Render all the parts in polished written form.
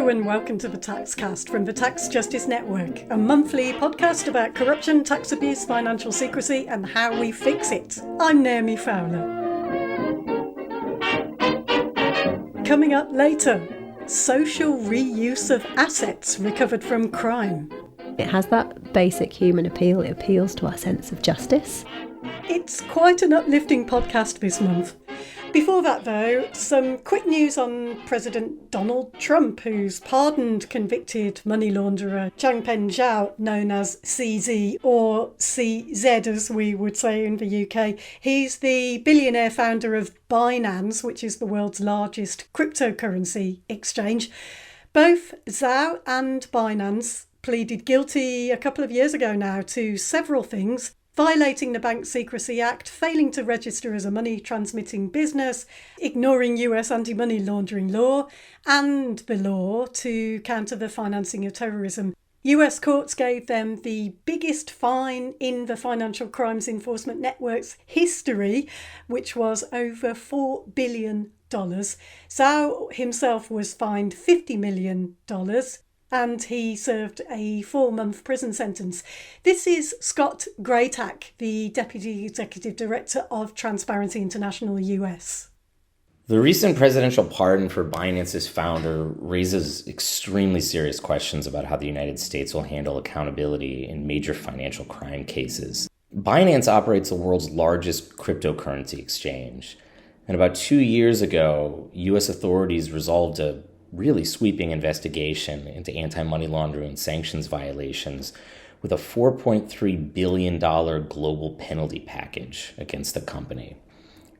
Hello and welcome to the Taxcast from the Tax Justice Network, a monthly podcast about corruption, tax abuse, financial secrecy and how we fix it. I'm Naomi Fowler. Coming up later, social reuse of assets recovered from crime. It has that basic human appeal. It appeals to our sense of justice. It's quite an uplifting podcast this month. Before that, though, some quick news on President Donald Trump, who's pardoned convicted money launderer Changpeng Zhao, known as CZ or CZ as we would say in the UK. He's the billionaire founder of Binance, which is the world's largest cryptocurrency exchange. Both Zhao and Binance pleaded guilty a couple of years ago now to several things: violating the Bank Secrecy Act, failing to register as a money transmitting business, ignoring US anti-money laundering law, and the law to counter the financing of terrorism. US courts gave them the biggest fine in the Financial Crimes Enforcement Network's history, which was over $4 billion. Zhao himself was fined $50 million. And he served a 4-month prison sentence. This is Scott Greytak, the Deputy Executive Director of Transparency International US. The recent presidential pardon for Binance's founder raises extremely serious questions about how the United States will handle accountability in major financial crime cases. Binance operates the world's largest cryptocurrency exchange. And about 2 years ago, US authorities resolved a really sweeping investigation into anti-money laundering and sanctions violations with a $4.3 billion global penalty package against the company.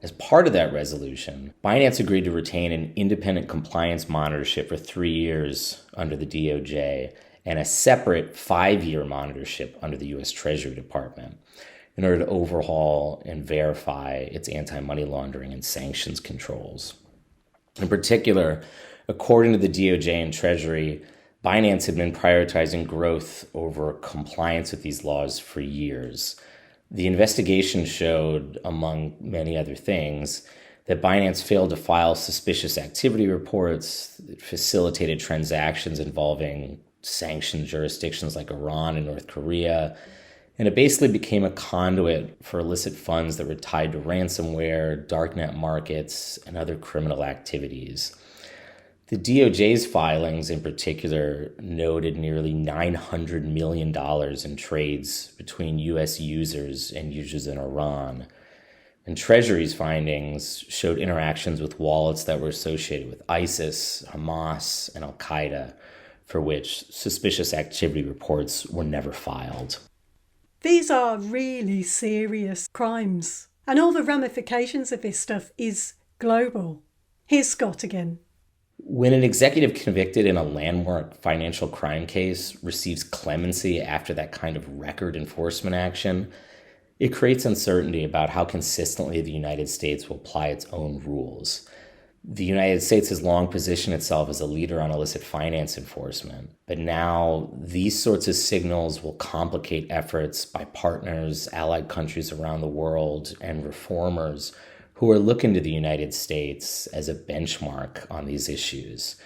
As part of that resolution, Binance agreed to retain an independent compliance monitorship for 3 years under the DOJ and a separate 5-year monitorship under the U.S. Treasury Department in order to overhaul and verify its anti-money laundering and sanctions controls. In particular, according to the DOJ and Treasury, Binance had been prioritizing growth over compliance with these laws for years. The investigation showed, among many other things, that Binance failed to file suspicious activity reports, facilitated transactions involving sanctioned jurisdictions like Iran and North Korea, and it basically became a conduit for illicit funds that were tied to ransomware, darknet markets, and other criminal activities. The DOJ's filings in particular noted nearly $900 million in trades between U.S. users and users in Iran. And Treasury's findings showed interactions with wallets that were associated with ISIS, Hamas, and Al-Qaeda, for which suspicious activity reports were never filed. These are really serious crimes, and all the ramifications of this stuff is global. Here's Scott again. When an executive convicted in a landmark financial crime case receives clemency after that kind of record enforcement action, it creates uncertainty about how consistently the United States will apply its own rules. The United States has long positioned itself as a leader on illicit finance enforcement, but now these sorts of signals will complicate efforts by partners, allied countries around the world, and reformers who are looking to the United States as a benchmark on these issues.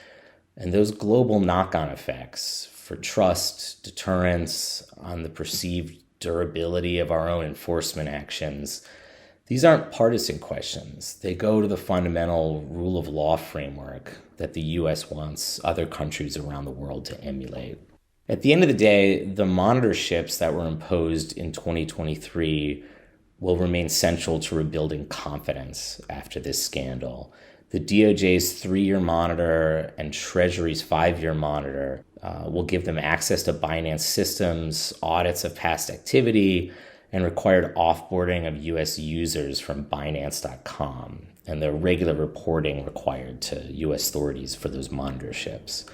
And those global knock-on effects for trust, deterrence, on the perceived durability of our own enforcement actions, these aren't partisan questions. They go to the fundamental rule of law framework that the U.S. wants other countries around the world to emulate. At the end of the day, the monitorships that were imposed in 2023 will remain central to rebuilding confidence after this scandal. The DOJ's 3-year monitor and Treasury's 5-year monitor will give them access to Binance systems, audits of past activity, and required offboarding of U.S. users from Binance.com, and the regular reporting required to U.S. authorities for those monitorships.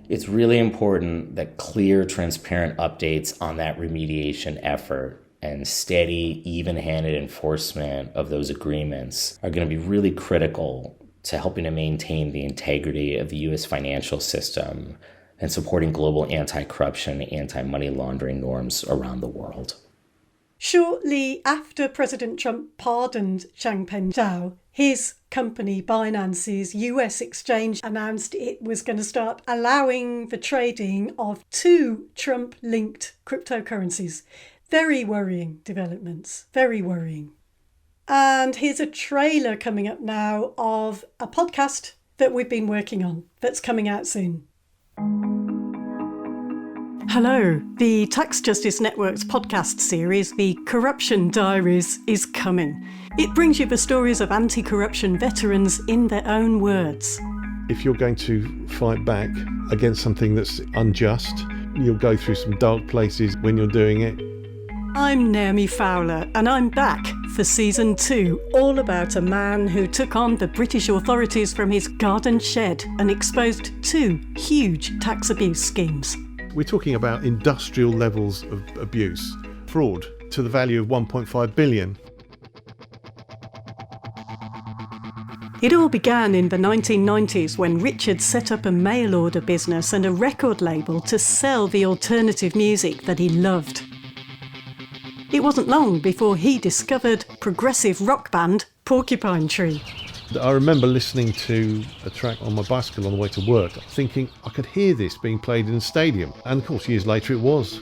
It's really important that clear, transparent updates on that remediation effort and steady, even-handed enforcement of those agreements are going to be really critical to helping to maintain the integrity of the U.S. financial system and supporting global anti-corruption and anti-money laundering norms around the world. Shortly after President Trump pardoned Changpeng Zhao, his company Binance's US exchange announced it was going to start allowing the trading of 2 Trump-linked cryptocurrencies. Very worrying developments, very worrying. And here's a trailer coming up now of a podcast that we've been working on that's coming out soon. Hello, the Tax Justice Network's podcast series, The Corruption Diaries, is coming. It brings you the stories of anti-corruption veterans in their own words. If you're going to fight back against something that's unjust, you'll go through some dark places when you're doing it. I'm Naomi Fowler, and I'm back for Season 2, all about a man who took on the British authorities from his garden shed and exposed 2 huge tax abuse schemes. We're talking about industrial levels of abuse, fraud to the value of 1.5 billion. It all began in the 1990s when Richard set up a mail order business and a record label to sell the alternative music that he loved. It wasn't long before he discovered progressive rock band Porcupine Tree. I remember listening to a track on my bicycle on the way to work, thinking I could hear this being played in a stadium. And of course, years later it was.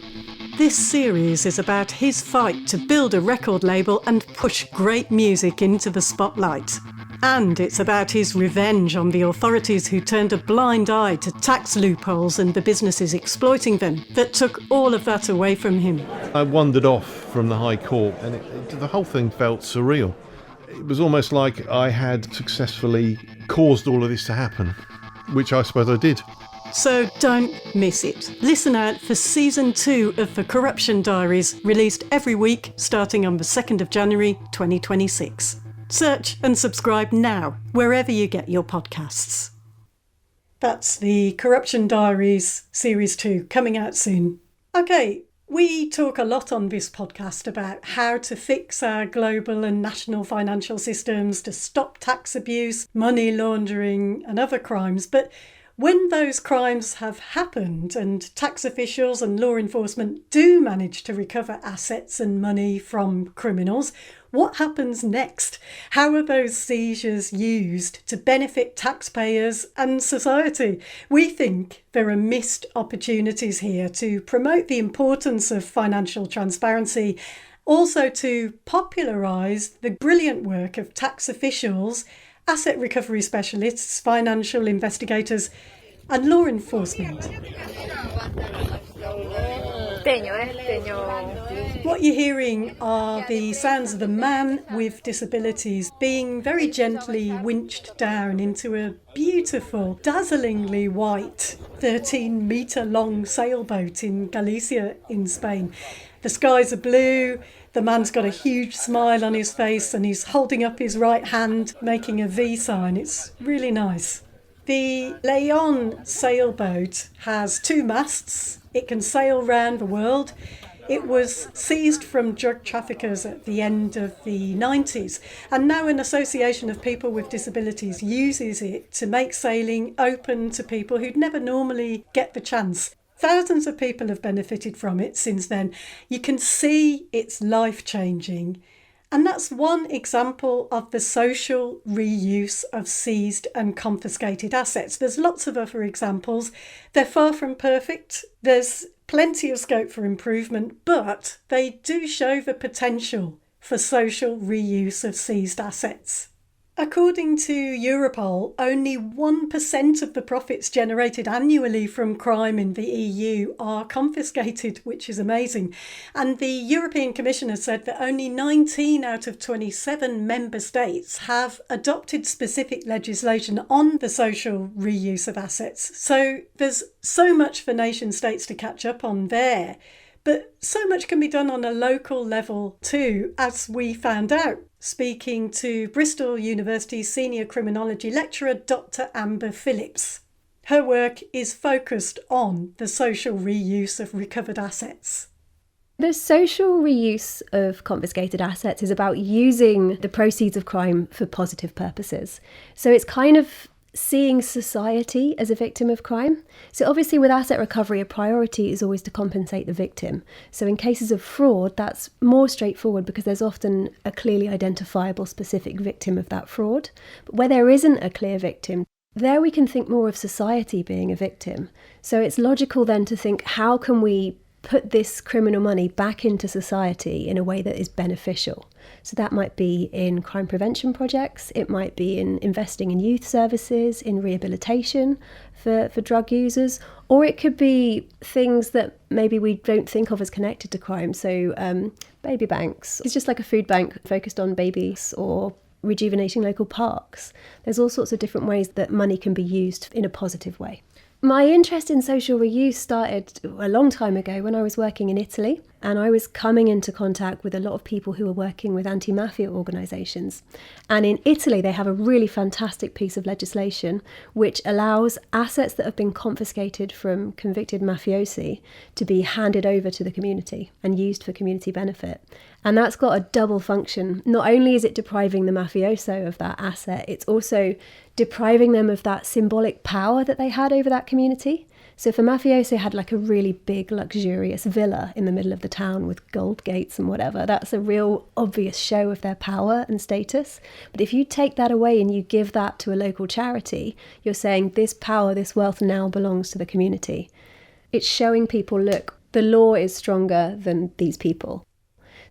This series is about his fight to build a record label and push great music into the spotlight. And it's about his revenge on the authorities who turned a blind eye to tax loopholes and the businesses exploiting them that took all of that away from him. I wandered off from the High Court and the whole thing felt surreal. It was almost like I had successfully caused all of this to happen, which I suppose I did. So don't miss it. Listen out for Season 2 of The Corruption Diaries, released every week starting on the 2nd of January 2026. Search and subscribe now, wherever you get your podcasts. That's The Corruption Diaries Series 2, coming out soon. Okay, we talk a lot on this podcast about how to fix our global and national financial systems to stop tax abuse, money laundering and other crimes, but when those crimes have happened and tax officials and law enforcement do manage to recover assets and money from criminals, what happens next? How are those seizures used to benefit taxpayers and society? We think there are missed opportunities here to promote the importance of financial transparency, also to popularise the brilliant work of tax officials, asset recovery specialists, financial investigators and law enforcement. What you're hearing are the sounds of the man with disabilities being very gently winched down into a beautiful, dazzlingly white, 13-metre long sailboat in Galicia in Spain. The skies are blue, the man's got a huge smile on his face and he's holding up his right hand, making a V sign. It's really nice. The Leon sailboat has 2 masts. It can sail round the world. It was seized from drug traffickers at the end of the 90s, and now an association of people with disabilities uses it to make sailing open to people who'd never normally get the chance. Thousands of people have benefited from it since then. You can see it's life-changing. And that's one example of the social reuse of seized and confiscated assets. There's lots of other examples. They're far from perfect. There's plenty of scope for improvement, but they do show the potential for social reuse of seized assets. According to Europol, only 1% of the profits generated annually from crime in the EU are confiscated, which is amazing. And the European Commission has said that only 19 out of 27 member states have adopted specific legislation on the social reuse of assets. So there's so much for nation states to catch up on there. But so much can be done on a local level too, as we found out, speaking to Bristol University Senior Criminology lecturer Dr. Amber Phillips. Her work is focused on the social reuse of recovered assets. The social reuse of confiscated assets is about using the proceeds of crime for positive purposes. So it's kind of seeing society as a victim of crime. So obviously with asset recovery, a priority is always to compensate the victim. So in cases of fraud, that's more straightforward because there's often a clearly identifiable specific victim of that fraud. But where there isn't a clear victim, there we can think more of society being a victim. So it's logical then to think, how can we put this criminal money back into society in a way that is beneficial? So that might be in crime prevention projects, it might be in investing in youth services, in rehabilitation for drug users, or it could be things that maybe we don't think of as connected to crime. So baby banks, it's just like a food bank focused on babies, or rejuvenating local parks. There's all sorts of different ways that money can be used in a positive way. My interest in social reuse started a long time ago when I was working in Italy, and I was coming into contact with a lot of people who were working with anti-mafia organisations. And in Italy, they have a really fantastic piece of legislation which allows assets that have been confiscated from convicted mafiosi to be handed over to the community and used for community benefit. And that's got a double function. Not only is it depriving the mafioso of that asset, it's also depriving them of that symbolic power that they had over that community. So if a mafioso had like a really big, luxurious villa in the middle of the town with gold gates and whatever, that's a real obvious show of their power and status. But if you take that away and you give that to a local charity, you're saying this power, this wealth now belongs to the community. It's showing people, look, the law is stronger than these people.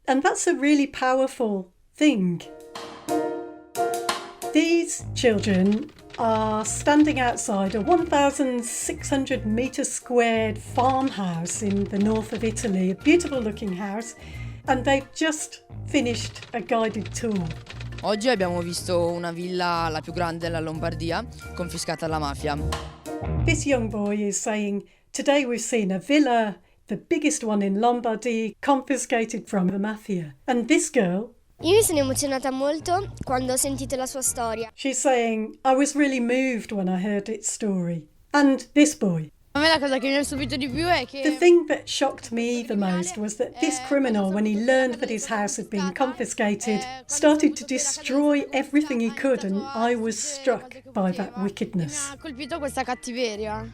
And that's a really powerful thing. These children are standing outside a 1,600 metre squared farmhouse in the north of Italy, a beautiful looking house, and they've just finished a guided tour. Oggi abbiamo visto una villa, la più grande della Lombardia, confiscata alla mafia. This young boy is saying, today we've seen a villa, the biggest one in Lombardy, confiscated from the mafia. And this girl, Io mi sono emozionata molto quando ho sentito la sua storia. she's saying, I was really moved when I heard its story. And this boy, A me la cosa che mi ha stupito di più è che the thing that shocked me the most was that this criminal, when he learned that his house had been confiscated, started to destroy everything he could, and I was struck by that wickedness. mi ha colpito questa cattiveria.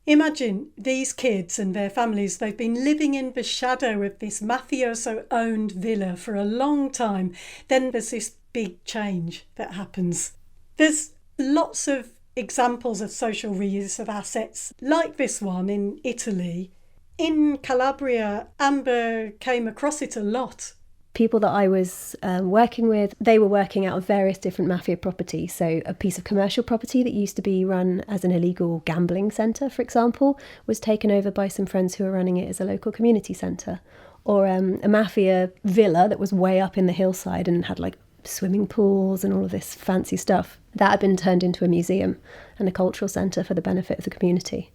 Imagine these kids and their families, they've been living in the shadow of this mafioso-owned villa for a long time. Then there's this big change that happens. There's lots of examples of social reuse of assets, like this one in Italy. In Calabria, Amber came across it a lot. People that I was working with, they were working out of various different mafia properties. So a piece of commercial property that used to be run as an illegal gambling centre, for example, was taken over by some friends who were running it as a local community centre. Or a mafia villa that was way up in the hillside and had like swimming pools and all of this fancy stuff. That had been turned into a museum and a cultural centre for the benefit of the community.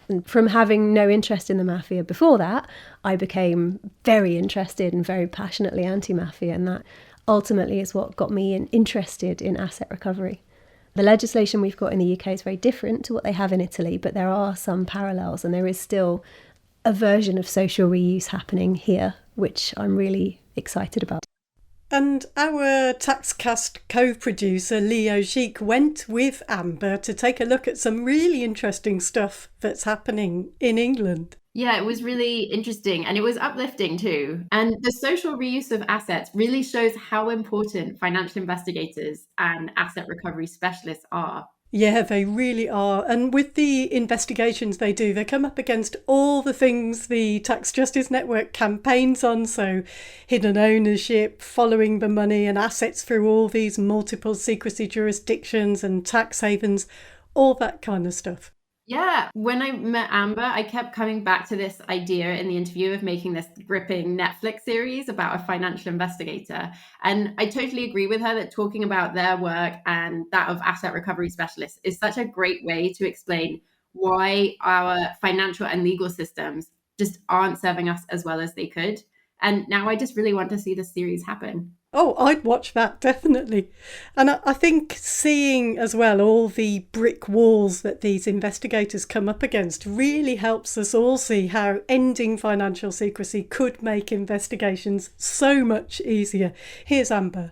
And from having no interest in the mafia before that, I became very interested and very passionately anti-mafia, and that ultimately is what got me interested in asset recovery. The legislation we've got in the UK is very different to what they have in Italy, but there are some parallels, and there is still a version of social reuse happening here, which I'm really excited about. And our Taxcast co-producer Leo Schick went with Amber to take a look at some really interesting stuff that's happening in England. Yeah, it was really interesting and it was uplifting too. And the social reuse of assets really shows how important financial investigators and asset recovery specialists are. Yeah, they really are. And with the investigations they do, they come up against all the things the Tax Justice Network campaigns on. So hidden ownership, following the money and assets through all these multiple secrecy jurisdictions and tax havens, all that kind of stuff. Yeah, when I met Amber, I kept coming back to this idea in the interview of making this gripping Netflix series about a financial investigator. And I totally agree with her that talking about their work and that of asset recovery specialists is such a great way to explain why our financial and legal systems just aren't serving us as well as they could. And now I just really want to see this series happen. Oh, I'd watch that, definitely. And I think seeing as well all the brick walls that these investigators come up against really helps us all see how ending financial secrecy could make investigations so much easier. Here's Amber.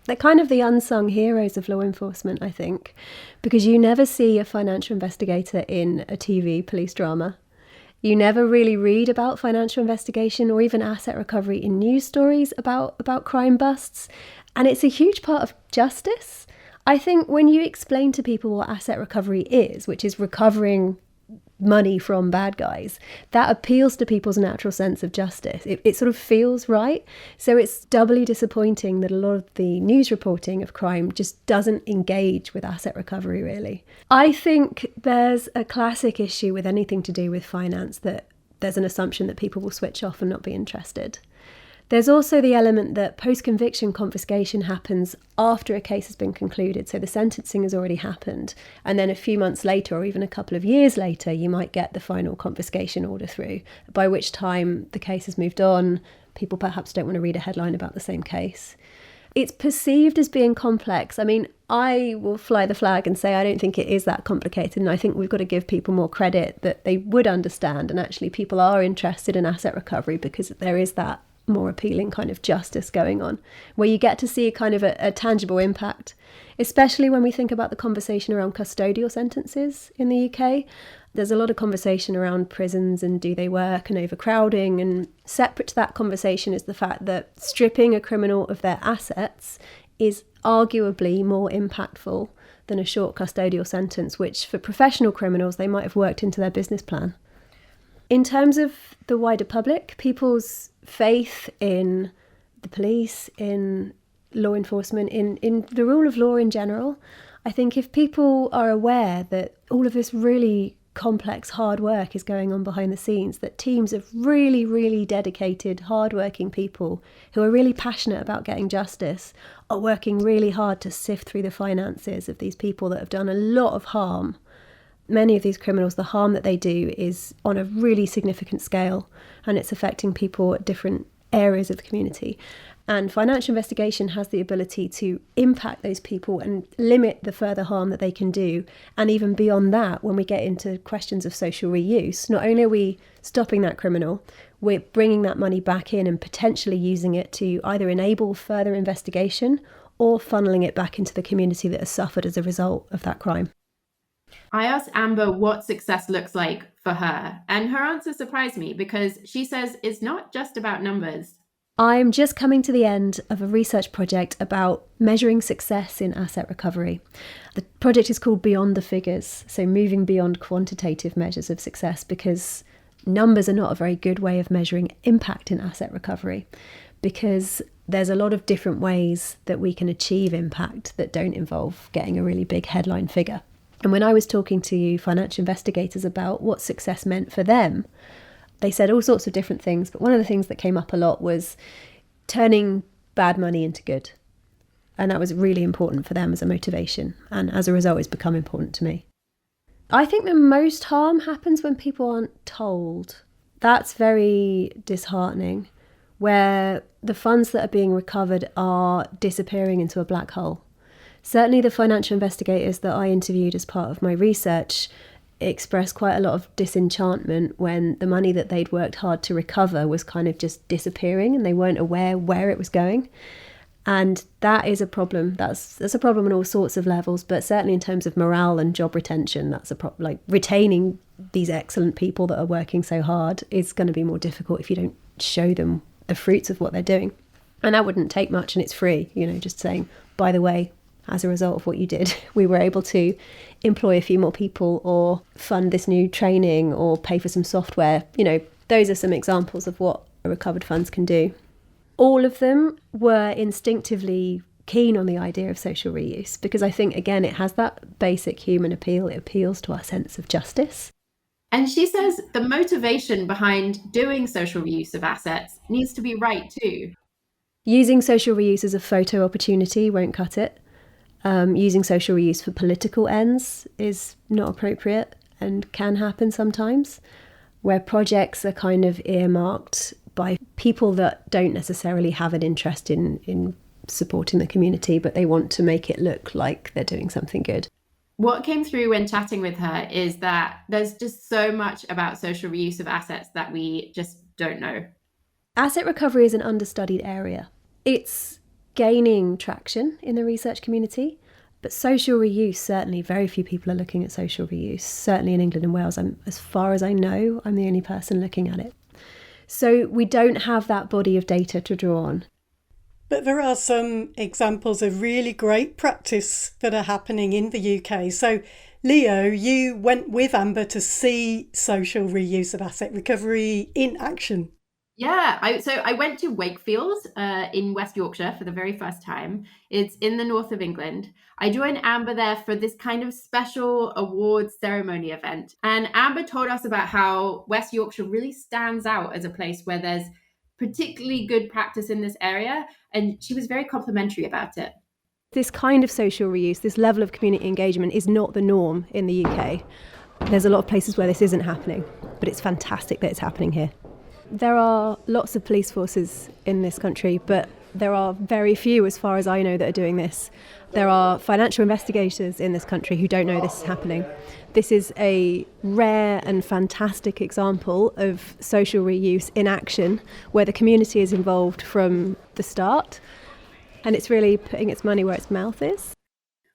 They're kind of the unsung heroes of law enforcement, I think, because you never see a financial investigator in a TV police drama. You never really read about financial investigation or even asset recovery in news stories about crime busts. And it's a huge part of justice. I think when you explain to people what asset recovery is, which is recovering money from bad guys, that appeals to people's natural sense of justice. It sort of feels right. So it's doubly disappointing that a lot of the news reporting of crime just doesn't engage with asset recovery, really. I think there's a classic issue with anything to do with finance, that there's an assumption that people will switch off and not be interested. There's also the element that post-conviction confiscation happens after a case has been concluded. So the sentencing has already happened. And then a few months later, or even a couple of years later, you might get the final confiscation order through, by which time the case has moved on. People perhaps don't want to read a headline about the same case. It's perceived as being complex. I mean, I will fly the flag and say I don't think it is that complicated. And I think we've got to give people more credit that they would understand. And actually people are interested in asset recovery because there is that more appealing kind of justice going on, where you get to see a kind of a tangible impact, especially when we think about the conversation around custodial sentences in the UK. There's a lot of conversation around prisons and do they work and overcrowding, and separate to that conversation is the fact that stripping a criminal of their assets is arguably more impactful than a short custodial sentence, which for professional criminals they might have worked into their business plan. In terms of the wider public, people's faith in the police, in law enforcement, in the rule of law in general, I think if people are aware that all of this really complex hard work is going on behind the scenes, that teams of really, really dedicated, hardworking people who are really passionate about getting justice are working really hard to sift through the finances of these people that have done a lot of harm. Many of these criminals, the harm that they do is on a really significant scale, and it's affecting people at different areas of the community. And financial investigation has the ability to impact those people and limit the further harm that they can do. And even beyond that, when we get into questions of social reuse, not only are we stopping that criminal, we're bringing that money back in and potentially using it to either enable further investigation or funneling it back into the community that has suffered as a result of that crime. I asked Amber what success looks like for her, and her answer surprised me because she says it's not just about numbers. I'm just coming to the end of a research project about measuring success in asset recovery. The project is called Beyond the Figures, so moving beyond quantitative measures of success, because numbers are not a very good way of measuring impact in asset recovery, because there's a lot of different ways that we can achieve impact that don't involve getting a really big headline figure. And when I was talking to financial investigators about what success meant for them, they said all sorts of different things. But one of the things that came up a lot was turning bad money into good. And that was really important for them as a motivation. And as a result, it's become important to me. I think the most harm happens when people aren't told. That's very disheartening, where the funds that are being recovered are disappearing into a black hole. Certainly the financial investigators that I interviewed as part of my research expressed quite a lot of disenchantment when the money that they'd worked hard to recover was kind of just disappearing and they weren't aware where it was going. And that is a problem. That's a problem on all sorts of levels, but certainly in terms of morale and job retention, that's a problem. Like retaining these excellent people that are working so hard is going to be more difficult if you don't show them the fruits of what they're doing. And that wouldn't take much, and it's free, just saying, by the way, as a result of what you did, we were able to employ a few more people or fund this new training or pay for some software. Those are some examples of what recovered funds can do. All of them were instinctively keen on the idea of social reuse because I think, again, it has that basic human appeal. It appeals to our sense of justice. And she says the motivation behind doing social reuse of assets needs to be right too. Using social reuse as a photo opportunity won't cut it. Using social reuse for political ends is not appropriate and can happen sometimes, where projects are kind of earmarked by people that don't necessarily have an interest in supporting the community, but they want to make it look like they're doing something good. What came through when chatting with her is that there's just so much about social reuse of assets that we just don't know. Asset recovery is an understudied area. It's gaining traction in the research community. But social reuse, certainly, very few people are looking at social reuse. Certainly in England and Wales, as far as I know, I'm the only person looking at it. So we don't have that body of data to draw on. But there are some examples of really great practice that are happening in the UK. So, Leo, you went with Amber to see social reuse of asset recovery in action. Yeah, I went to Wakefield in West Yorkshire for the very first time. It's in the north of England. I joined Amber there for this kind of special awards ceremony event. And Amber told us about how West Yorkshire really stands out as a place where there's particularly good practice in this area. And she was very complimentary about it. This kind of social reuse, this level of community engagement is not the norm in the UK. There's a lot of places where this isn't happening, but it's fantastic that it's happening here. There are lots of police forces in this country, but there are very few, as far as I know, that are doing this. There are financial investigators in this country who don't know this is happening. This is a rare and fantastic example of social reuse in action, where the community is involved from the start, and it's really putting its money where its mouth is.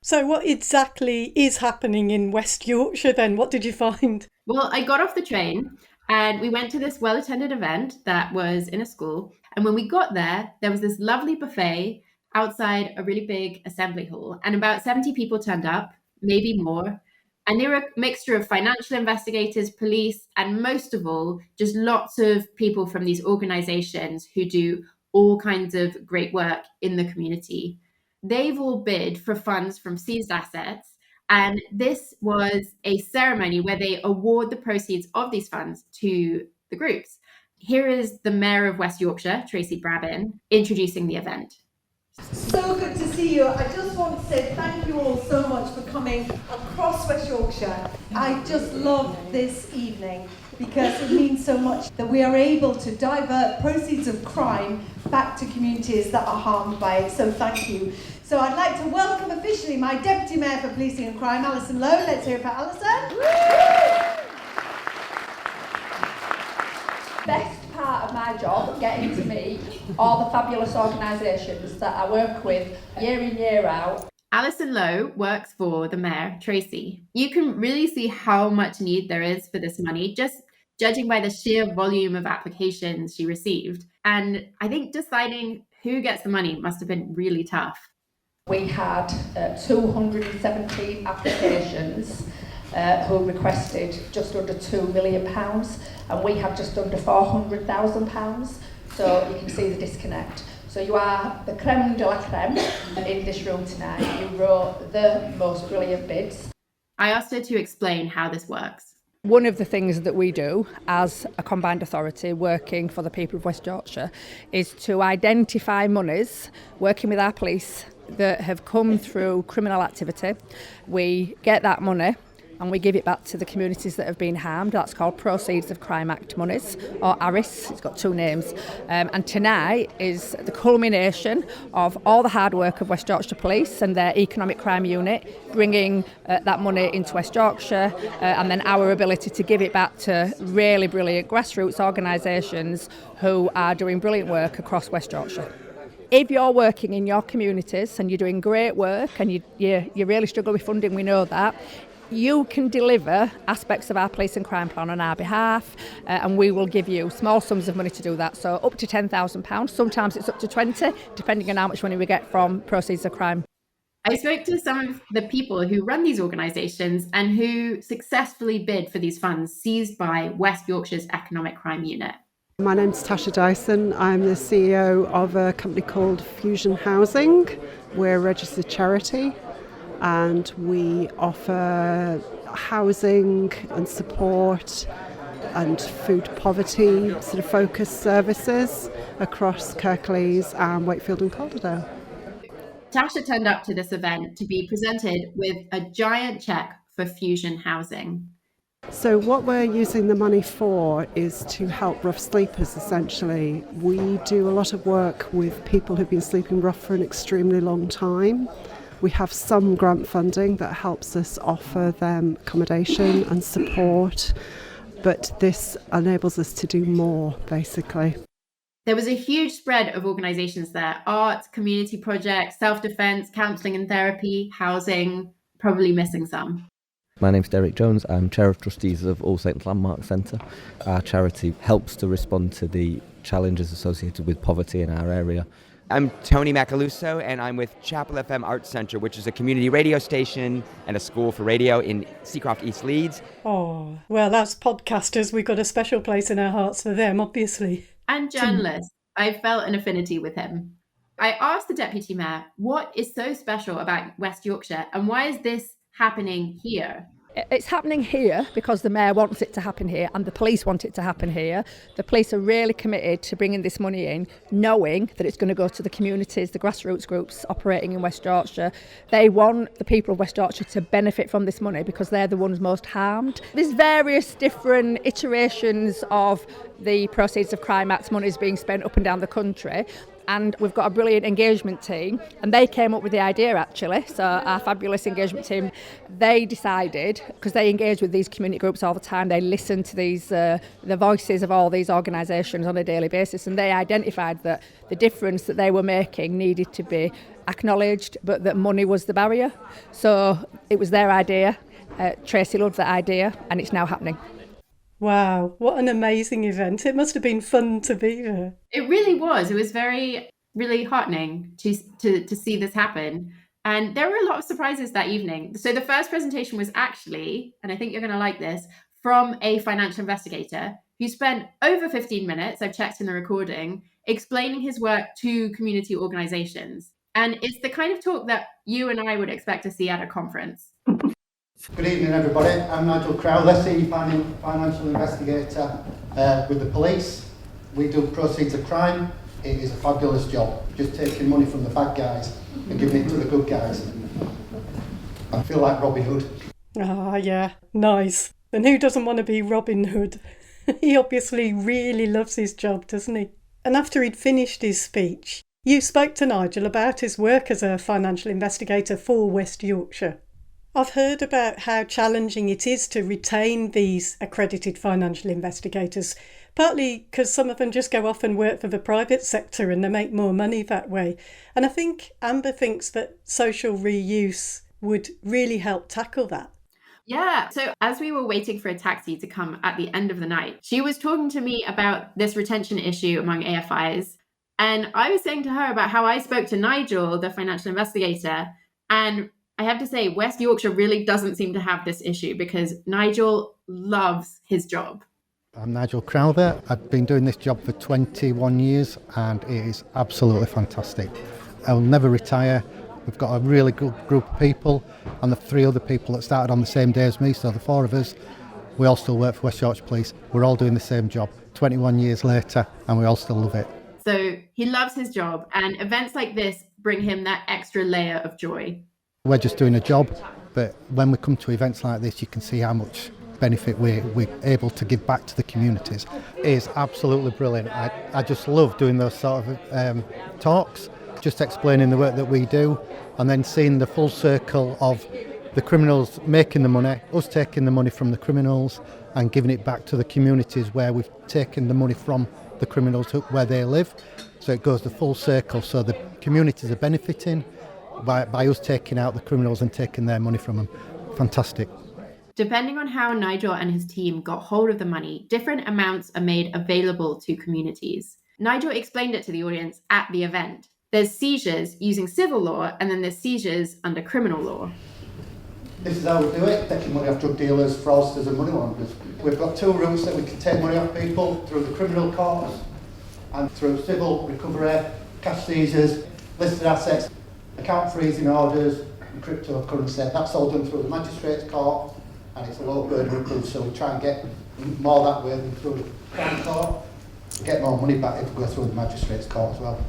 So what exactly is happening in West Yorkshire then? What did you find? Well, I got off the train and we went to this well-attended event that was in a school. And when we got there was this lovely buffet outside a really big assembly hall. And about 70 people turned up, maybe more. And they were a mixture of financial investigators, police, and most of all, just lots of people from these organizations who do all kinds of great work in the community. They've all bid for funds from seized assets. And this was a ceremony where they award the proceeds of these funds to the groups. Here is the Mayor of West Yorkshire, Tracy Brabin, introducing the event. So good to see you. I just want to say thank you all so much for coming across West Yorkshire. I just love this evening because it means so much that we are able to divert proceeds of crime back to communities that are harmed by it. So thank you. So I'd like to welcome officially my Deputy Mayor for Policing and Crime, Alison Lowe. Let's hear it for Alison. Best part of my job, getting to meet all the fabulous organisations that I work with year in, year out. Alison Lowe works for the Mayor, Tracy. You can really see how much need there is for this money, just judging by the sheer volume of applications she received. And I think deciding who gets the money must have been really tough. We had 217 applications who requested just under £2 million, and we have just under £400,000. So you can see the disconnect. So you are the creme de la creme in this room tonight. You wrote the most brilliant bids. I asked her to explain how this works. One of the things that we do as a combined authority working for the people of West Yorkshire is to identify monies, working with our police, that have come through criminal activity. We get that money and we give it back to the communities that have been harmed. That's called Proceeds of Crime Act monies, or ARIS. It's got two names. And tonight is the culmination of all the hard work of West Yorkshire Police and their Economic Crime Unit, bringing that money into West Yorkshire, and then our ability to give it back to really brilliant grassroots organisations who are doing brilliant work across West Yorkshire. If you're working in your communities and you're doing great work and you really struggle with funding, we know that, you can deliver aspects of our police and crime plan on our behalf, and we will give you small sums of money to do that. So up to £10,000, sometimes it's up to 20, depending on how much money we get from proceeds of crime. I spoke to some of the people who run these organisations and who successfully bid for these funds seized by West Yorkshire's Economic Crime Unit. My name's Tasha Dyson. I'm the CEO of a company called Fusion Housing. We're a registered charity and we offer housing and support and food poverty sort of focused services across Kirklees and Wakefield and Calderdale. Tasha turned up to this event to be presented with a giant cheque for Fusion Housing. So what we're using the money for is to help rough sleepers, essentially. We do a lot of work with people who've been sleeping rough for an extremely long time. We have some grant funding that helps us offer them accommodation and support, but this enables us to do more, basically. There was a huge spread of organisations there: art, community projects, self-defence, counselling and therapy, housing, probably missing some. My name's Derek Jones. I'm Chair of Trustees of All Saints Landmark Centre. Our charity helps to respond to the challenges associated with poverty in our area. I'm Tony Macaluso, and I'm with Chapel FM Arts Centre, which is a community radio station and a school for radio in Seacroft, East Leeds. Oh, well, as podcasters, we've got a special place in our hearts for them, obviously. And journalists. I felt an affinity with him. I asked the Deputy Mayor, what is so special about West Yorkshire and why is this happening here? It's happening here because the Mayor wants it to happen here and the police want it to happen here. The police are really committed to bringing this money in, knowing that it's going to go to the communities, the grassroots groups operating in West Yorkshire. They want the people of West Yorkshire to benefit from this money because they're the ones most harmed. There's various different iterations of the Proceeds of Crime Act's monies being spent up and down the country. And we've got a brilliant engagement team, and they came up with the idea actually. So our fabulous engagement team, they decided, because they engage with these community groups all the time, they listen to these the voices of all these organisations on a daily basis, and they identified that the difference that they were making needed to be acknowledged, but that money was the barrier. So it was their idea. Tracy loved that idea, and it's now happening. Wow, what an amazing event. It must have been fun to be there. It really was. It was really heartening to see this happen. And there were a lot of surprises that evening. So the first presentation was actually, and I think you're going to like this, from a financial investigator who spent over 15 minutes, I've checked in the recording, explaining his work to community organisations. And it's the kind of talk that you and I would expect to see at a conference. Good evening, everybody. I'm Nigel Crowley, Senior Financial Investigator with the police. We do proceeds of crime. It is a fabulous job, just taking money from the bad guys and giving it to the good guys. I feel like Robin Hood. Ah, yeah, nice. And who doesn't want to be Robin Hood? He obviously really loves his job, doesn't he? And after he'd finished his speech, you spoke to Nigel about his work as a financial investigator for West Yorkshire. I've heard about how challenging it is to retain these accredited financial investigators, partly because some of them just go off and work for the private sector and they make more money that way. And I think Amber thinks that social reuse would really help tackle that. Yeah, so as we were waiting for a taxi to come at the end of the night, she was talking to me about this retention issue among AFIs. And I was saying to her about how I spoke to Nigel, the financial investigator, and I have to say, West Yorkshire really doesn't seem to have this issue because Nigel loves his job. I'm Nigel Crowther. I've been doing this job for 21 years and it is absolutely fantastic. I'll never retire. We've got a really good group of people and the 3 other people that started on the same day as me, so the 4 of us, we all still work for West Yorkshire Police. We're all doing the same job 21 years later and we all still love it. So he loves his job and events like this bring him that extra layer of joy. We're just doing a job, but when we come to events like this, you can see how much benefit we're able to give back to the communities. It is absolutely brilliant. I just love doing those sort of talks, just explaining the work that we do, and then seeing the full circle of the criminals making the money, us taking the money from the criminals and giving it back to the communities where we've taken the money from the criminals where they live. So it goes the full circle, so the communities are benefiting by us taking out the criminals and taking their money from them. Fantastic. Depending on how Nigel and his team got hold of the money, different amounts are made available to communities. Nigel explained it to the audience at the event. There's seizures using civil law, and then there's seizures under criminal law. This is how we do it, taking money off drug dealers, fraudsters and money launderers. We've got 2 routes that we can take money off people, through the criminal courts and through civil recovery, cash seizures, listed assets, account freezing orders and cryptocurrency. That's all done through the magistrate's court and it's a low burden approach, so we try and get more that way than through the crime court. We get more money back if we go through the magistrate's court as well.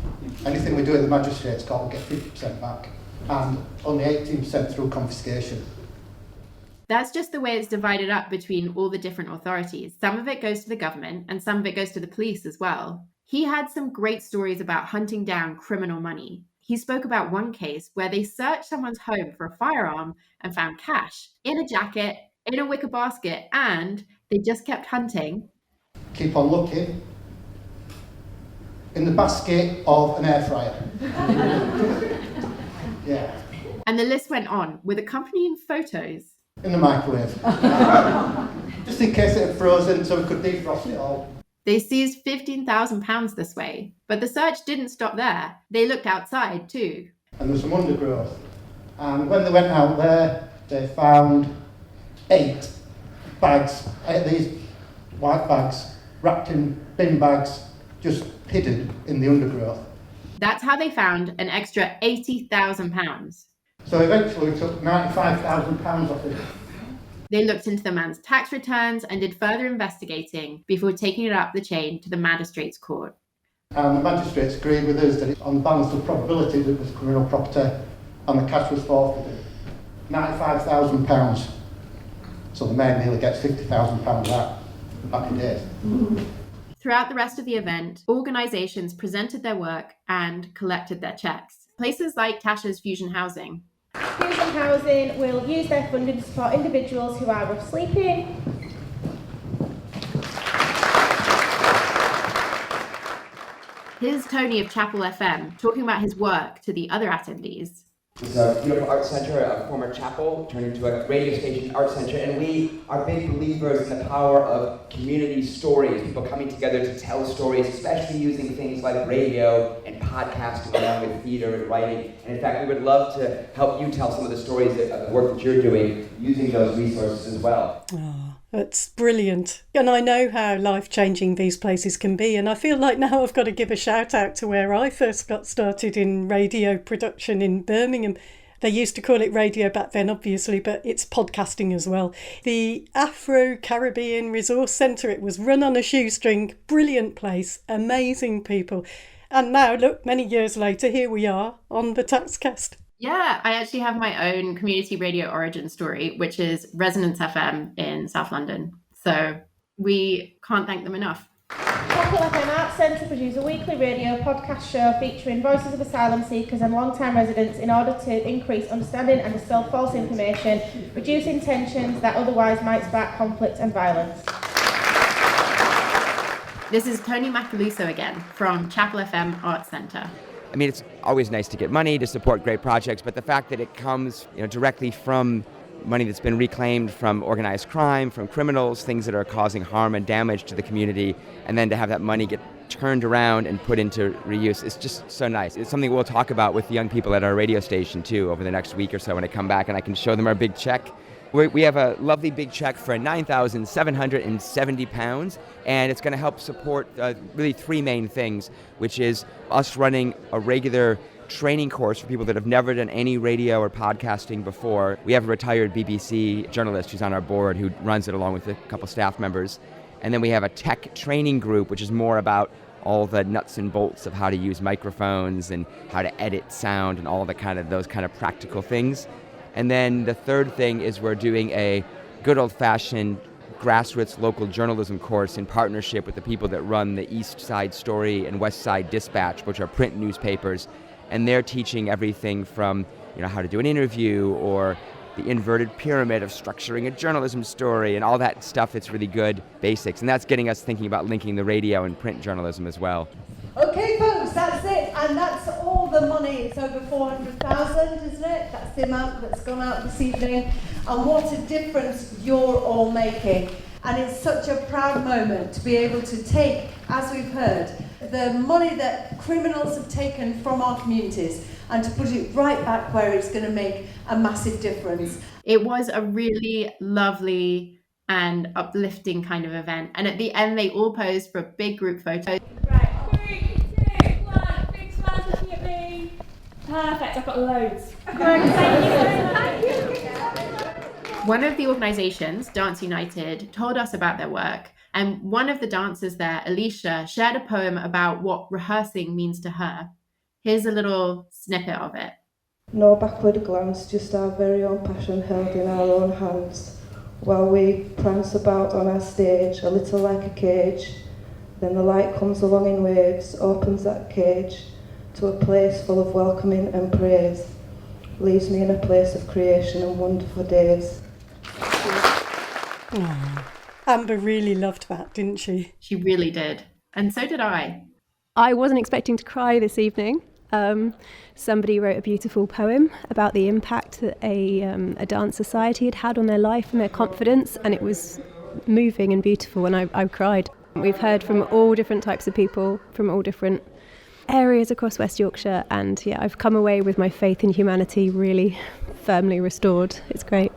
Anything we do at the magistrate's court, we get 50% back and only 18% through confiscation. That's just the way it's divided up between all the different authorities. Some of it goes to the government and some of it goes to the police as well. He had some great stories about hunting down criminal money. He spoke about one case where they searched someone's home for a firearm and found cash in a jacket, in a wicker basket, and they just kept hunting. Keep on looking. in the basket of an air fryer. Yeah. And the list went on with accompanying photos. In the microwave. Just in case it had frozen so we could defrost it all. They seized £15,000 this way, but the search didn't stop there. They looked outside too. And there's some undergrowth. And when they went out there, they found 8 bags, 8 of these white bags, wrapped in bin bags, just hidden in the undergrowth. That's how they found an extra £80,000. So eventually we took £95,000 off it. They looked into the man's tax returns and did further investigating before taking it up the chain to the magistrate's court. And the magistrates agreed with us that on the balance of probability that it was criminal property and the cash was forfeited. £95,000. So the man nearly gets £50,000 of that. Happy days. Throughout the rest of the event, organisations presented their work and collected their checks. Places like Tasha's Fusion Housing. Fusion Housing will use their funding to support individuals who are rough sleeping. Here's Tony of Chapel FM talking about his work to the other attendees. It's a beautiful art centre, a former chapel turned into a radio station art centre, and we are big believers in the power of community stories, people coming together to tell stories, especially using things like radio and podcasting along with theatre and writing. And in fact, we would love to help you tell some of the stories of the work that you're doing using those resources as well. Oh, that's brilliant. And I know how life-changing these places can be, and I feel like now I've got to give a shout out to where I first got started in radio production in Birmingham. They used to call it radio back then, obviously, but it's podcasting as well. The Afro-Caribbean Resource Centre, it was run on a shoestring, brilliant place, amazing people. And now, look, many years later, here we are on the Taxcast. Yeah, I actually have my own community radio origin story, which is Resonance FM in South London. So we can't thank them enough. Chapel FM Arts Centre produce a weekly radio podcast show featuring voices of asylum seekers and long-time residents in order to increase understanding and dispel false information, reducing tensions that otherwise might spark conflict and violence. This is Tony Macaluso again from Chapel FM Arts Centre. I mean, it's always nice to get money to support great projects, but the fact that it comes, directly from money that's been reclaimed from organized crime, from criminals, things that are causing harm and damage to the community, and then to have that money get turned around and put into reuse, it's just so nice. It's something we'll talk about with the young people at our radio station too over the next week or so when I come back and I can show them our big check. We have a lovely big check for £9,770, and it's going to help support really 3 main things, which is us running a regular training course for people that have never done any radio or podcasting before. We have a retired BBC journalist who's on our board who runs it along with a couple staff members. And then we have a tech training group, which is more about all the nuts and bolts of how to use microphones and how to edit sound and all the those kind of practical things. And then the third thing is we're doing a good old-fashioned grassroots local journalism course in partnership with the people that run the East Side Story and West Side Dispatch, which are print newspapers. And they're teaching everything from, how to do an interview or the inverted pyramid of structuring a journalism story and all that stuff. It's really good basics. And that's getting us thinking about linking the radio and print journalism as well. Okay, folks, that's it. And that's all the money. It's over 400,000, isn't it? That's the amount that's gone out this evening. And what a difference you're all making. And it's such a proud moment to be able to take, as we've heard, the money that criminals have taken from our communities and to put it right back where it's going to make a massive difference. It was a really lovely and uplifting kind of event. And at the end, they all posed for a big group photo. Right, 3, 2, 1, big smile looking at me. Perfect, I've got loads. Thank you. One of the organisations, Dance United, told us about their work. And one of the dancers there, Alicia, shared a poem about what rehearsing means to her. Here's a little snippet of it. No backward glance, just our very own passion held in our own hands. While we prance about on our stage, a little like a cage, then the light comes along in waves, opens that cage to a place full of welcoming and praise, leaves me in a place of creation and wonderful days. Oh, Amber really loved that, didn't she? She really did. And so did I. I wasn't expecting to cry this evening. Somebody wrote a beautiful poem about the impact that a dance society had had on their life and their confidence, and it was moving and beautiful, and I cried. We've heard from all different types of people from all different areas across West Yorkshire, and yeah, I've come away with my faith in humanity really firmly restored. It's great.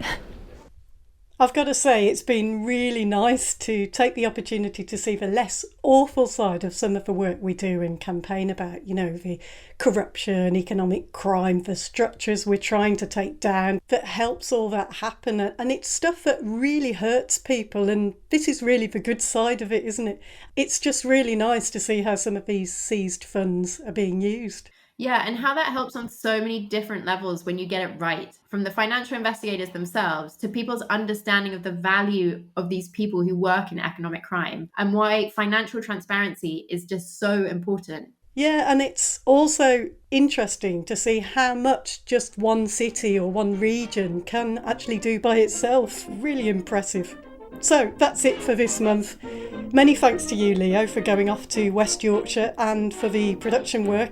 I've got to say, it's been really nice to take the opportunity to see the less awful side of some of the work we do and campaign about, the corruption, economic crime, the structures we're trying to take down that helps all that happen. And it's stuff that really hurts people. And this is really the good side of it, isn't it? It's just really nice to see how some of these seized funds are being used. Yeah, and how that helps on so many different levels when you get it right, from the financial investigators themselves to people's understanding of the value of these people who work in economic crime and why financial transparency is just so important. Yeah, and it's also interesting to see how much just one city or one region can actually do by itself. Really impressive. So that's it for this month. Many thanks to you, Leo, for going off to West Yorkshire and for the production work.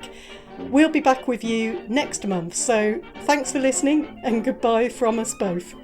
We'll be back with you next month, so thanks for listening and goodbye from us both.